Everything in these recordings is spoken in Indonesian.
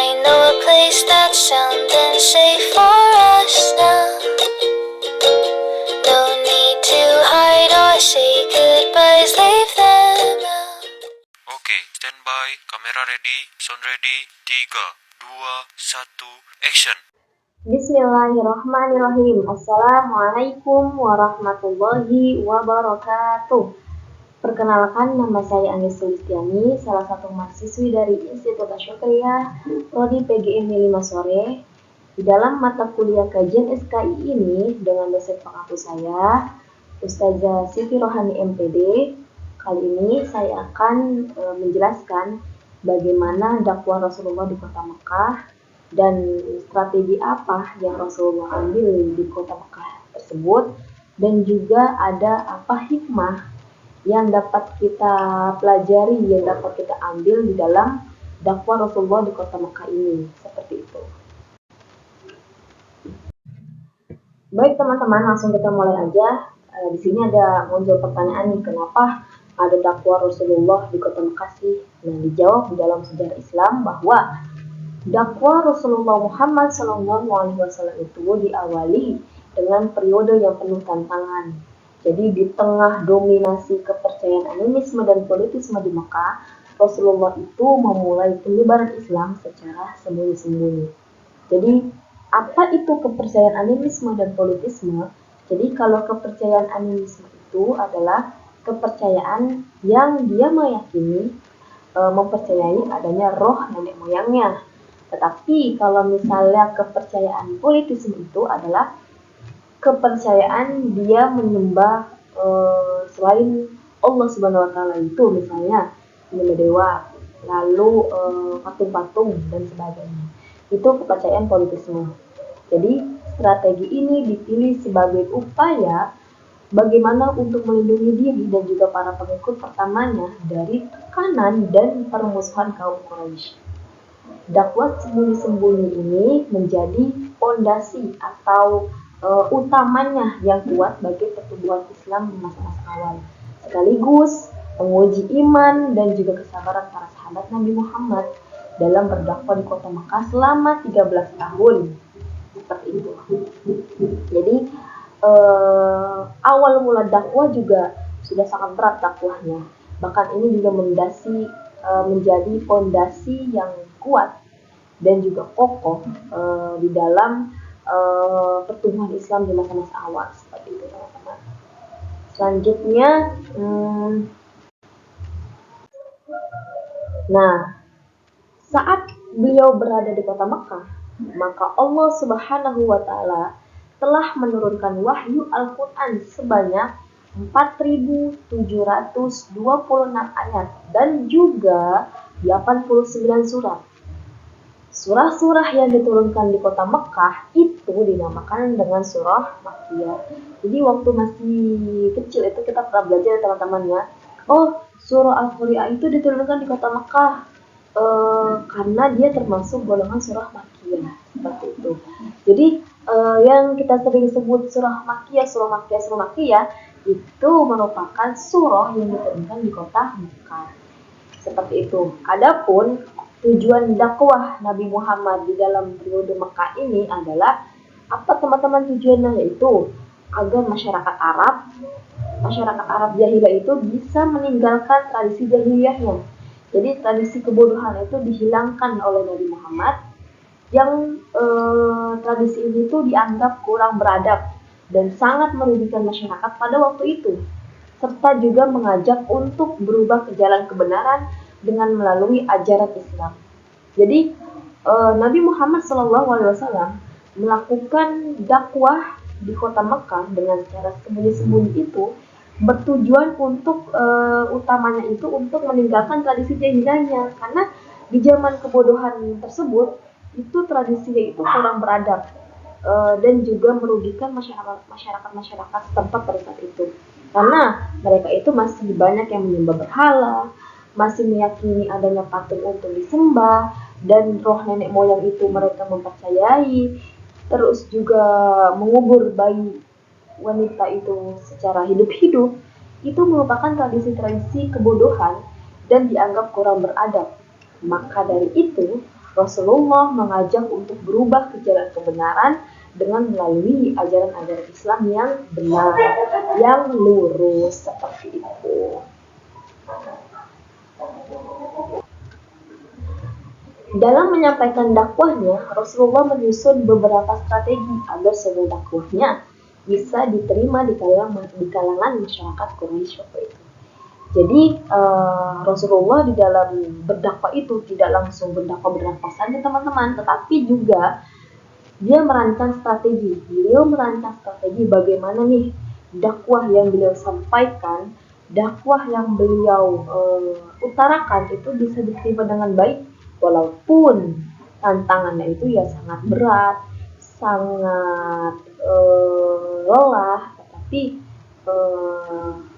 I know a place that's sound and safe for us now. No need to hide or say goodbyes, leave them out. Oke, standby, kamera ready, sound ready, 3, 2, 1, action. Bismillahirrahmanirrahim. Assalamualaikum warahmatullahi wabarakatuh. Perkenalkan, nama saya Anis Sulistiani, salah satu mahasiswi dari Institut Asyukriyah, Prodi PGM 5 Sore. Di dalam mata kuliah kajian SKI ini dengan dosen pengaku saya, Ustazah Siti Rohani MPD. Kali ini saya akan menjelaskan bagaimana dakwah Rasulullah di kota Mekah dan strategi apa yang Rasulullah ambil di kota Mekah tersebut, dan juga ada apa hikmah yang dapat kita pelajari, yang dapat kita ambil di dalam dakwah Rasulullah di kota Mekah ini. Seperti itu. Baik teman-teman, langsung kita mulai aja. Di sini ada muncul pertanyaan nih, kenapa ada dakwah Rasulullah di kota Mekah sih? Nah, dijawab di dalam sejarah Islam bahwa dakwah Rasulullah Muhammad SAW itu diawali dengan periode yang penuh tantangan. Jadi di tengah dominasi kepercayaan animisme dan politisme di Mekah, Rasulullah itu memulai penyebaran Islam secara sembunyi-sembunyi. Jadi apa itu kepercayaan animisme dan politisme? Jadi kalau kepercayaan animisme itu adalah kepercayaan yang dia meyakini, mempercayai adanya roh nenek moyangnya. Tetapi kalau misalnya kepercayaan politisme itu adalah kepercayaan dia menyembah selain Allah Subhanahu wa taala, itu misalnya menyembah dewa, lalu patung-patung dan sebagainya. Itu kepercayaan politisme. Jadi strategi ini dipilih sebagai upaya bagaimana untuk melindungi diri dan juga para pengikut pertamanya dari tekanan dan permusuhan kaum Quraisy. Dakwah sembunyi-sembunyi ini menjadi fondasi atau utamanya yang kuat bagi pertumbuhan Islam di masa-masa awal, sekaligus menguji iman dan juga kesabaran para sahabat Nabi Muhammad dalam berdakwah di kota Mekah selama 13 tahun. Seperti itu. Jadi awal mula dakwah juga sudah sangat berat dakwahnya. Bahkan ini juga menjadi fondasi yang kuat dan juga kokoh di dalam pertumbuhan Islam di masa-masa awal. Seperti itu teman-teman. Selanjutnya, saat beliau berada di kota Mekah, maka Allah Subhanahu wa taala telah menurunkan wahyu Al-Qur'an sebanyak 4.726 ayat dan juga 89 surat. Surah-surah yang diturunkan di kota Mekah itu dinamakan dengan surah Makkiyah. Jadi waktu masih kecil itu kita pernah belajar teman-teman ya. Oh, surah Al-Qari'ah itu diturunkan di kota Mekah karena dia termasuk golongan surah Makkiyah. Seperti itu. Jadi yang kita sering sebut surah Makkiyah itu merupakan surah yang diturunkan di kota Mekah. Seperti itu. Adapun tujuan dakwah Nabi Muhammad di dalam periode Mekah ini adalah apa teman-teman tujuannya? Yaitu agar masyarakat Arab jahiliyah itu bisa meninggalkan tradisi jahiliyahnya. Jadi tradisi kebodohan itu dihilangkan oleh Nabi Muhammad yang tradisi ini tuh dianggap kurang beradab dan sangat merugikan masyarakat pada waktu itu, serta juga mengajak untuk berubah ke jalan kebenaran dengan melalui ajaran Islam. Jadi Nabi Muhammad SAW melakukan dakwah di kota Mekah dengan cara sembunyi-sembunyi itu bertujuan untuk utamanya itu untuk meninggalkan tradisi jahiliyahnya, karena di zaman kebodohan tersebut itu tradisinya itu kurang beradab dan juga merugikan masyarakat setempat pada saat itu, karena mereka itu masih banyak yang menyembah berhala, masih meyakini adanya patung untuk disembah, dan roh nenek moyang itu mereka mempercayai, terus juga mengubur bayi wanita itu secara hidup-hidup. Itu merupakan tradisi-tradisi kebodohan dan dianggap kurang beradab. Maka dari itu Rasulullah mengajak untuk berubah ke jalan kebenaran dengan melalui ajaran-ajaran Islam yang benar, yang lurus seperti itu. Dalam menyampaikan dakwahnya, Rasulullah menyusun beberapa strategi agar sebuah dakwahnya bisa diterima di kalangan masyarakat Quraisy waktu itu. Jadi Rasulullah di dalam berdakwah itu tidak langsung berdakwah saja teman-teman, tetapi juga dia merancang strategi. Beliau merancang strategi bagaimana nih dakwah yang beliau sampaikan, dakwah yang beliau utarakan itu bisa diterima dengan baik, walaupun tantangannya itu ya sangat berat, sangat lelah, tetapi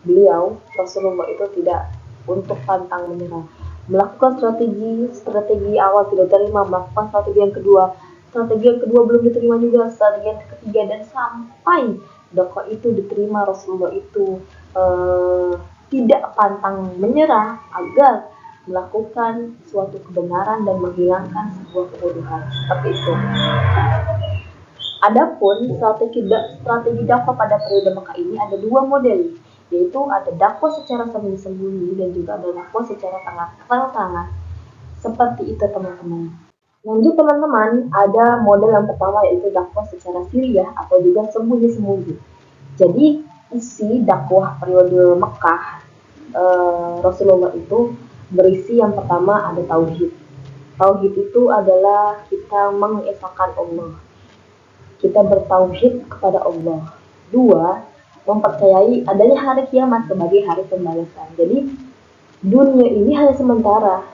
beliau Rasulullah itu tidak untuk pantang menyerah, melakukan strategi awal tidak terima, melakukan strategi yang kedua belum diterima juga, strategi yang ketiga, dan sampai dakwah itu diterima. Rasulullah itu tidak pantang menyerah agar melakukan suatu kebenaran dan menghilangkan sebuah kebodohan seperti itu. Adapun strategi dakwah pada periode Mekah ini ada dua model, yaitu ada dakwah secara sembunyi-sembunyi dan juga ada dakwah secara terang-terangan. Seperti itu teman-teman. Lanjut teman-teman, ada model yang pertama yaitu dakwah secara sirriyah atau juga sembunyi-sembunyi. Jadi isi dakwah periode Mekah Rasulullah itu berisi yang pertama ada tauhid. Tauhid itu adalah kita mengesahkan Allah. Kita bertauhid kepada Allah. Dua, mempercayai adanya hari kiamat sebagai hari pembalasan. Jadi dunia ini hanya sementara,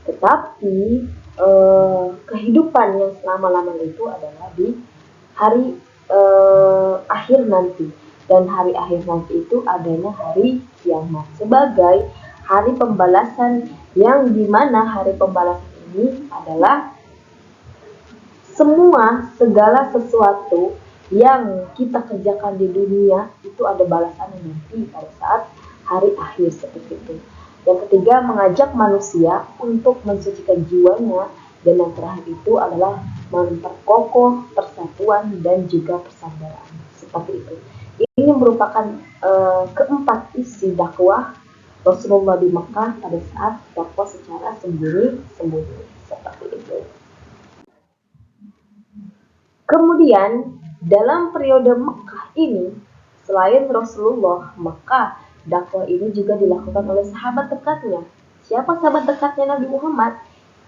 tetapi kehidupan yang selama-lamanya itu adalah di hari akhir nanti. Dan hari akhir nanti itu adanya hari kiamat sebagai hari pembalasan, yang dimana hari pembalasan ini adalah segala sesuatu yang kita kerjakan di dunia itu ada balasannya nanti pada saat hari akhir seperti itu. Yang ketiga, mengajak manusia untuk mensucikan jiwanya, dan yang terakhir itu adalah memperkokoh persatuan dan juga persaudaraan seperti itu. Ini merupakan keempat isi dakwah Rasulullah di Mekah pada saat dakwah secara sembunyi-sembunyi seperti itu. Kemudian dalam periode Mekah ini, selain Rasulullah, maka dakwah ini juga dilakukan oleh sahabat dekatnya. Siapa sahabat dekatnya Nabi Muhammad?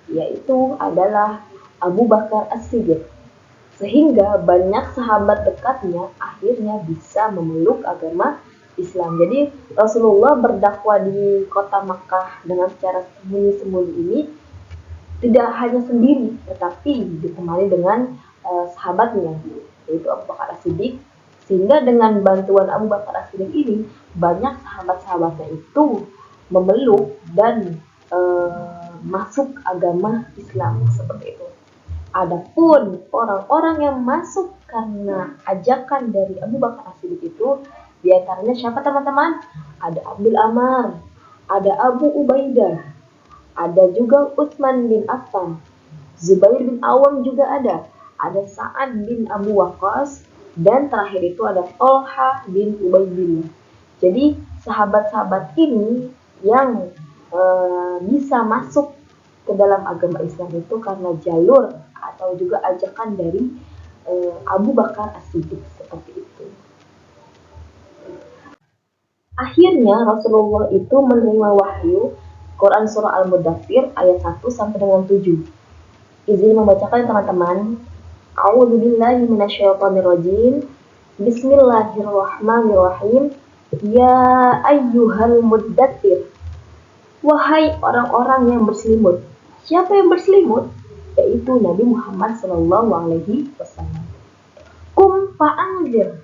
Yaitu adalah Abu Bakar As-Siddiq. Sehingga banyak sahabat dekatnya akhirnya bisa memeluk agama Islam. Jadi Rasulullah berdakwah di kota Mekah dengan secara sembunyi-sembunyi ini tidak hanya sendiri, tetapi ditemani dengan sahabatnya, yaitu Abu Bakar As-Siddiq. Sehingga dengan bantuan Abu Bakar As-Siddiq ini, banyak sahabat-sahabatnya itu memeluk dan masuk agama Islam seperti itu. Adapun orang-orang yang masuk karena ajakan dari Abu Bakar As-Siddiq itu, diantaranya siapa teman-teman? Ada Abdul Ammar, ada Abu Ubaidah, ada juga Utsman bin Affan, Zubair bin Awam juga ada Sa'ad bin Abu Waqqas, dan terakhir itu ada Thalha bin Ubaidillah. Jadi sahabat-sahabat ini yang bisa masuk ke dalam agama Islam itu karena jalur atau juga ajakan dari Abu Bakar As-Siddiq seperti itu. Akhirnya Rasulullah itu menerima wahyu Quran surah Al-Mudaththir ayat 1 sampai dengan 7. Izin membacakan teman-teman. A'udzubillahi minasyaitonirrajim. Bismillahirrahmanirrahim. Ya ayyuhal muddatsir. Wahai orang-orang yang berselimut. Siapa yang berselimut? Yaitu Nabi Muhammad SAW. Kum fa'anzir.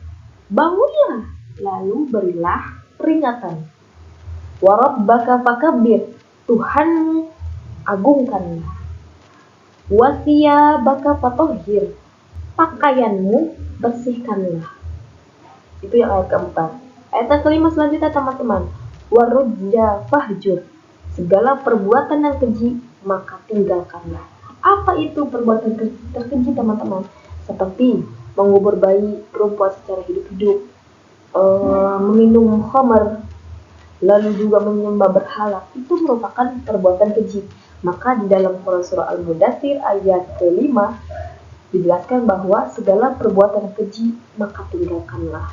Bangunlah, lalu berilah peringatan. Wa rabbaka fakabbir. Tuhan agungkanlah. Wa thiyabaka fatahhir. Pakaianmu bersihkanlah. Itu yang ayat keempat. Ayat kelima selanjutnya teman-teman. Wa rujja fahjur. Segala perbuatan yang keji maka tinggalkanlah. Apa itu perbuatan terkeji teman-teman? Seperti mengubur bayi perempuan secara hidup-hidup, meminum khamar, lalu juga menyembah berhala, itu merupakan perbuatan keji. Maka di dalam Quran surah Al-Mudaththir ayat ke-5 dijelaskan bahwa segala perbuatan keji maka tinggalkanlah.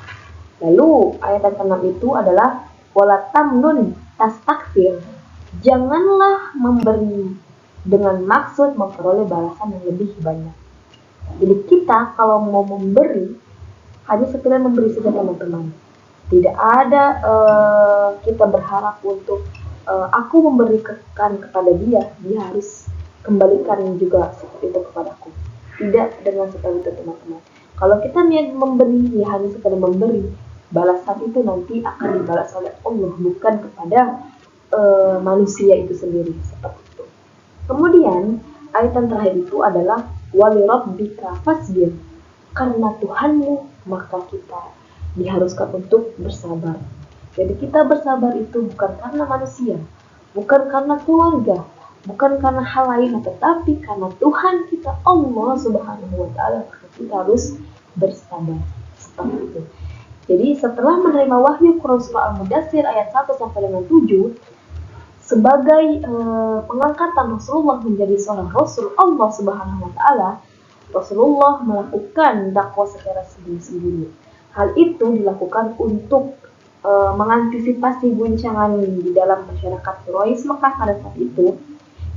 Lalu ayat yang ke-6 itu adalah wala tamnun tastakthir. Janganlah memberi dengan maksud memperoleh balasan yang lebih banyak. Jadi kita kalau mau memberi hanya sekedar memberi saja teman-teman. Tidak ada kita berharap untuk aku memberikan kepada dia harus kembalikan juga seperti itu kepadaku. Tidak dengan seperti itu teman-teman. Kalau kita niat memberi, ya hanya sekedar memberi, balasan itu nanti akan dibalas oleh Allah, bukan kepada manusia itu sendiri, seperti itu. Kemudian ayat yang terakhir itu adalah walirabbika fasbir, karena Tuhanmu maka kita diharuskan untuk bersabar. Jadi kita bersabar itu bukan karena manusia, bukan karena keluarga, bukan karena hal lain, tetapi karena Tuhan kita Allah Subhanahu wa Ta'ala, maka kita harus bersabar seperti itu. Jadi setelah menerima wahyu Quran surah Al-Mudaththir ayat 1 sampai dengan 7 sebagai pengangkatan Rasulullah menjadi seorang Rasul Allah Subhanahu wa Ta'ala, Rasulullah melakukan dakwah secara sembunyi-sembunyi. Hal itu dilakukan untuk mengantisipasi guncangan di dalam masyarakat Quraisy Mekah pada saat itu,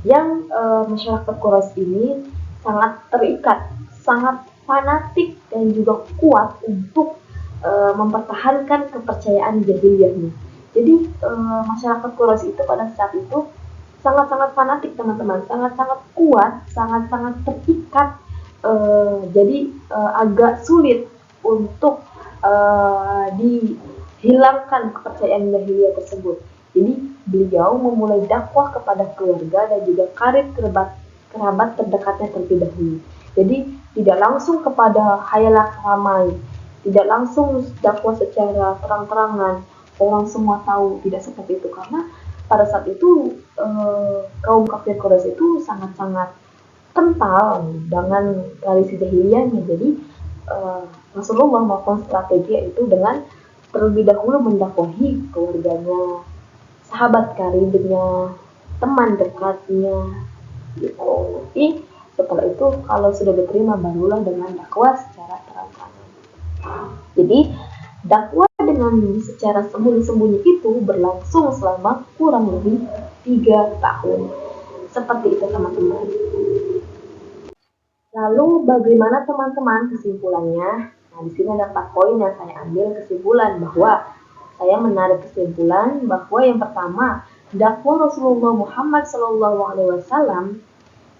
yang masyarakat Quraisy ini sangat terikat, sangat fanatik dan juga kuat untuk mempertahankan kepercayaan jahiliyahnya. Jadi masyarakat Quraisy itu pada saat itu sangat-sangat fanatik teman-teman, sangat-sangat kuat, sangat-sangat terikat. Jadi agak sulit untuk dihilangkan kepercayaan jahiliyah tersebut. Jadi beliau memulai dakwah kepada keluarga dan juga kerabat terdekatnya terlebih dahulu. Jadi tidak langsung kepada khayalak ramai, tidak langsung dakwah secara terang-terangan, orang semua tahu, tidak seperti itu. Karena pada saat itu kaum kafir Quraisy itu sangat-sangat kental dengan tradisi jahiliyahnya. Jadi Rasulullah melakukan strategi itu dengan terlebih dahulu mendakwahi keluarganya, sahabat karibnya, teman dekatnya, gitu. Tapi setelah itu kalau sudah diterima barulah dengan dakwah secara terang-terangan. Jadi dakwah dengan secara sembunyi-sembunyi itu berlangsung selama kurang lebih 3 tahun. Seperti itu teman-teman. Lalu bagaimana teman-teman kesimpulannya? Nah, di sini ada 4 poin yang saya ambil kesimpulan, bahwa saya menarik kesimpulan bahwa yang pertama, dakwah Rasulullah Muhammad SAW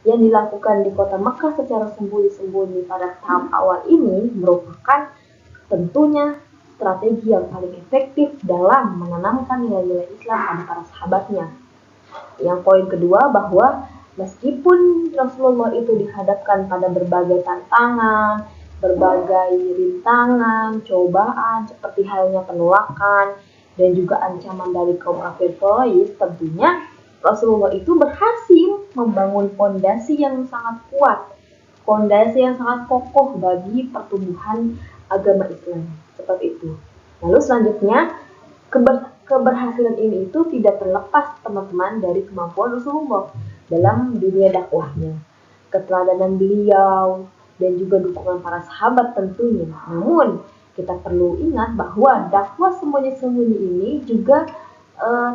yang dilakukan di kota Mekah secara sembunyi-sembunyi pada tahap awal ini merupakan tentunya strategi yang paling efektif dalam menanamkan nilai-nilai Islam pada para sahabatnya. Yang poin kedua, bahwa meskipun Rasulullah itu dihadapkan pada berbagai tantangan, berbagai rintangan, cobaan seperti halnya penolakan dan juga ancaman dari kaum kafir Quraisy, tentunya Rasulullah itu berhasil membangun fondasi yang sangat kuat, fondasi yang sangat kokoh bagi pertumbuhan agama Islam, seperti itu. Lalu selanjutnya, keberhasilan ini itu tidak terlepas teman-teman dari kemampuan Rasulullah dalam dunia dakwahnya, keteladanan beliau, dan juga dukungan para sahabat tentunya. Namun kita perlu ingat bahwa dakwah sembunyi-sembunyi ini juga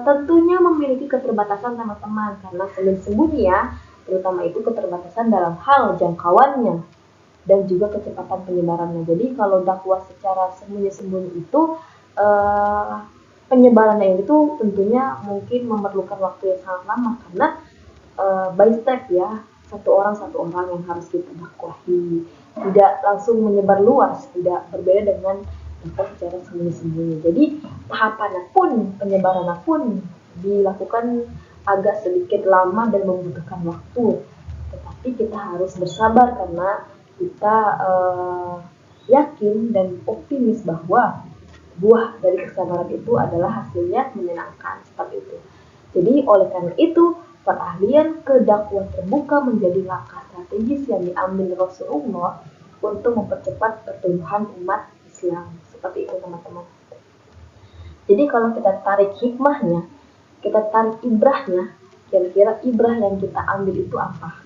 tentunya memiliki keterbatasan teman-teman, karena sembunyi-sembunyi ya, terutama itu keterbatasan dalam hal jangkauannya dan juga kecepatan penyebarannya. Jadi kalau dakwah secara sembunyi-sembunyi itu penyebarannya itu tentunya mungkin memerlukan waktu yang sangat lama, karena by step ya, satu orang yang harus kita dakwahi, tidak langsung menyebar luas, tidak berbeda dengan dakwah secara sembunyi-sembunyi. Jadi tahapannya pun, penyebarannya pun dilakukan agak sedikit lama dan membutuhkan waktu, tetapi kita harus bersabar karena kita yakin dan optimis bahwa buah dari kesabaran itu adalah hasilnya menyenangkan, seperti itu. Jadi oleh karena itu, perahlian ke dakwah terbuka menjadi langkah strategis yang diambil Rasulullah untuk mempercepat pertumbuhan umat Islam. Seperti itu teman-teman. Jadi kalau kita tarik hikmahnya, kita tarik ibrahnya, kira-kira ibrah yang kita ambil itu apa?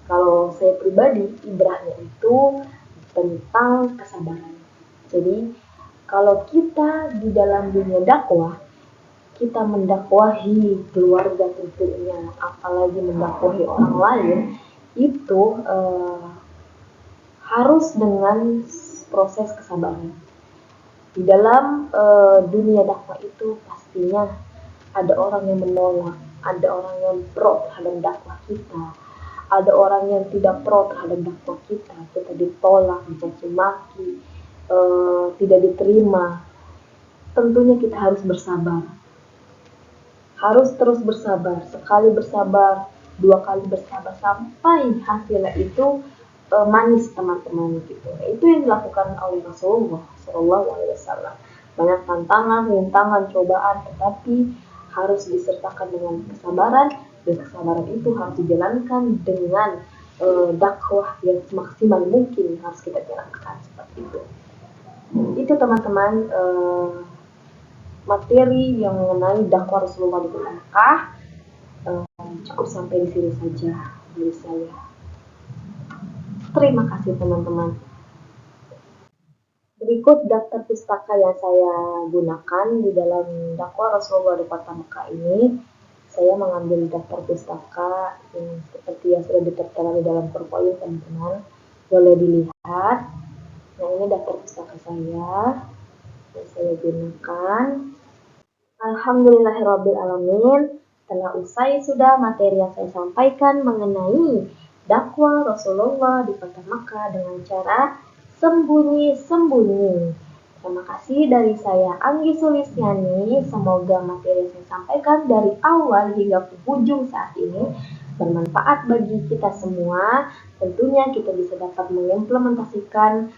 Kalau saya pribadi, ibrahnya itu tentang kesabaran. Jadi kalau kita di dalam dunia dakwah, kita mendakwahi keluarga tentunya, apalagi mendakwahi orang lain, itu harus dengan proses kesabaran. Di dalam dunia dakwah itu pastinya ada orang yang menolak, ada orang yang pro terhadap dakwah kita, ada orang yang tidak pro terhadap dakwah kita ditolak, dicaci maki, tidak diterima. Tentunya kita harus bersabar. Harus terus bersabar, sekali bersabar, 2 kali bersabar sampai hasilnya itu manis teman-teman gitu. Itu yang dilakukan oleh Rasulullah SAW. Banyak tantangan, rintangan, cobaan, tetapi harus disertakan dengan kesabaran, dan kesabaran itu harus dijalankan dengan dakwah yang semaksimal mungkin harus kita jalankan seperti itu. Itu teman-teman materi yang mengenai dakwah Rasulullah di kota Mekah. Cukup sampai di sini saja dari saya. Terima kasih teman-teman. Berikut daftar pustaka yang saya gunakan di dalam dakwah Rasulullah di kota Mekah ini. Saya mengambil daftar pustaka yang seperti yang sudah ditertera di dalam PowerPoint teman-teman. Boleh dilihat. Nah, ini daftar pustaka saya yang saya gunakan. Alhamdulillahirrabbilalamin. Telah usai sudah materi yang saya sampaikan mengenai dakwah Rasulullah di kota Makkah dengan cara sembunyi-sembunyi. Terima kasih dari saya Anggi Sulistiani. Semoga materi yang saya sampaikan dari awal hingga ujung saat ini bermanfaat bagi kita semua. Tentunya kita bisa dapat mengimplementasikan,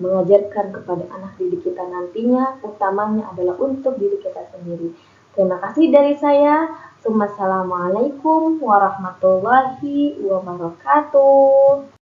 mengajarkan kepada anak didik kita nantinya, utamanya adalah untuk diri kita sendiri. Terima kasih dari saya. Assalamualaikum warahmatullahi wabarakatuh.